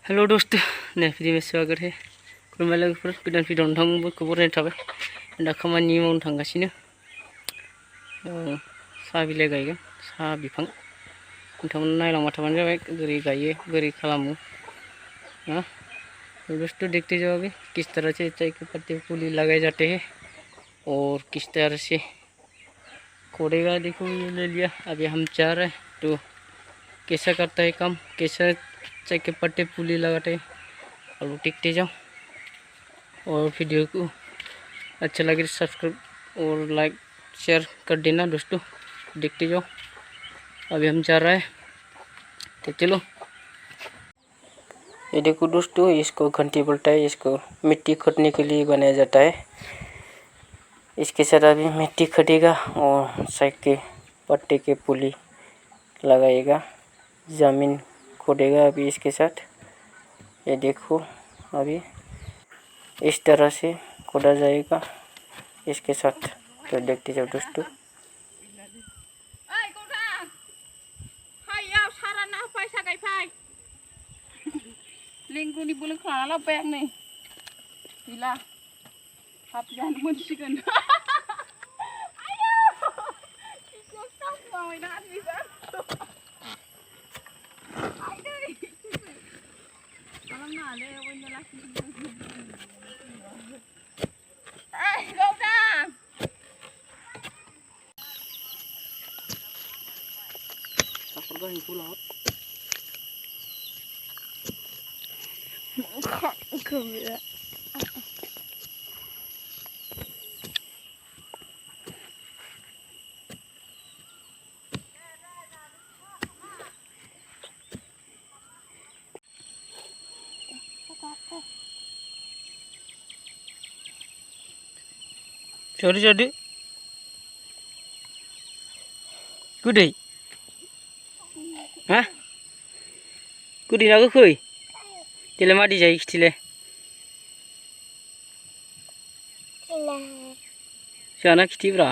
Hello दोस्तों ने video में स्वागत है खुलुमबाय लोगोफोर गोदान भिडिअ नोंथांमोनखौ बरायनाय थाबाय दा खामानि मावनो थांगासिनो साहा बिलाइ गायगोन साहा बिफां नोंथांमोना नायलांबाय थाबानो जाबाय बोरै गायो बोरै खालामो ना दोस्तों देखते जाओ अभी किस तरह से चाय के पत्ते फूली लगाए जाते हैं और किस तरह से खोदेगा। देखो ये ले लिया अभी हम चाह रहे हैं तो कैसा करता है काम, कैसा चाय के पत्ते फूली लगाते हैं और वो देखते जाओ। और वीडियो को अच्छा लगे तो सब्सक्राइब और लाइक शेयर कर देना दोस्तों। देखते जाओ अभी हम जा रहे हैं तो चलो। ये देखो दोस्तों इसको घंटी बोलता है, इसको मिट्टी खोदने के लिए बनाया जाता है। इसके साथ अभी मिट्टी खोदेगा और चाय के पत्ते के पुली लगाएगा, ज़मीन खोदेगा अभी इसके साथ। ये देखो अभी इस तरह से खोदा जाएगा इसके साथ। तो देखते जाओ दोस्तों। लेंगुनि बोलो खाना लाबोबाय आं नै गैला हाब जानो मोनसिगोन आयौ इखौ सावबाय ना आंनिबा आयदै खालामनो हाले वयनो लाखि ओइ गौरां साफर गाहिखौ ला खोबिया sorry jadi gede hah gede naga koi tile mati jai tile sana kiti bra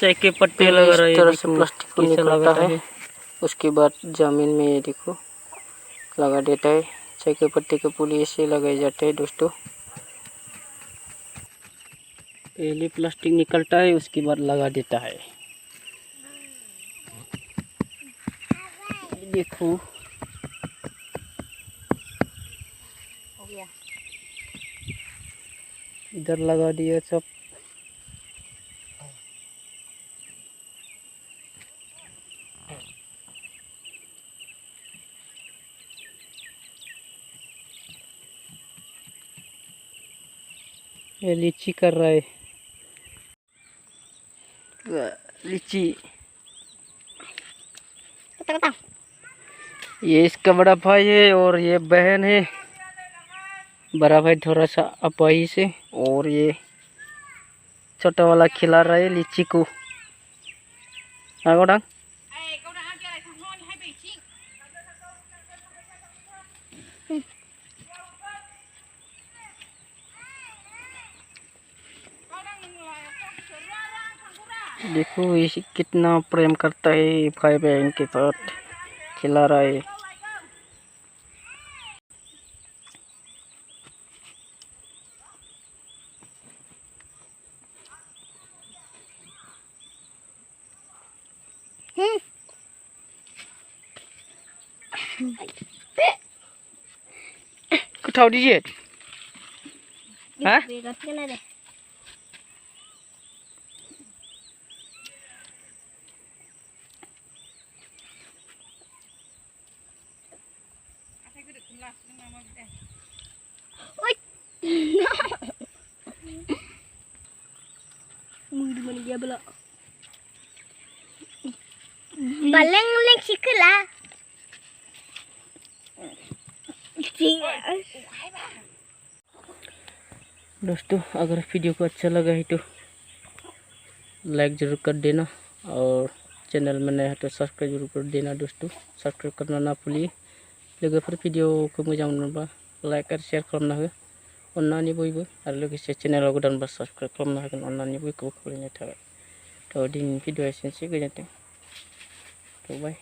चाय के पत्ते लगा रहे हैं, इस तरह से प्लास्टिक को निकालता है। उसके बाद जमीन में ये देखो लगा देता है। चाय के पत्ते के पुली ऐसे लगाए जाते हैं दोस्तों। पहले प्लास्टिक निकलता है उसके बाद लगा देता है। देखो इधर लगा दिया सब। ये लीची कर रहा है, लीची। ये इसका बड़ा भाई है और ये बहन है। बड़ा भाई थोड़ा सा अपाही से और ये छोटा वाला खिला रहा है लीची को। हाँ गोडांग देखो ये कितना प्रेम करता है भाई बहन के साथ, खिला रहा है। उठाओ दीजिए। हाँ baleng sikela दोस्तों अगर वीडियो को अच्छा लगा है तो लाइक ज़रूर कर देना और चैनल में नया है तो सब्सक्राइब जरूर कर देना दोस्तों। सब्सक्राइब करना ना भूलिए। लोगोफोर भिडिअ को मोजां मोनोबा लाइक आरो शेयर खालामना हो अन्नानै बयबो आरो लोगोसे चैनेलाव गोदानबा सब्सक्राइब खालामना होगोन अन्नानै बयखौबो खावलायनाय थाबाय। थ' दिनैनि भिडिअ'आ एसेनोसै, गोजोन्थों। थ'बाय।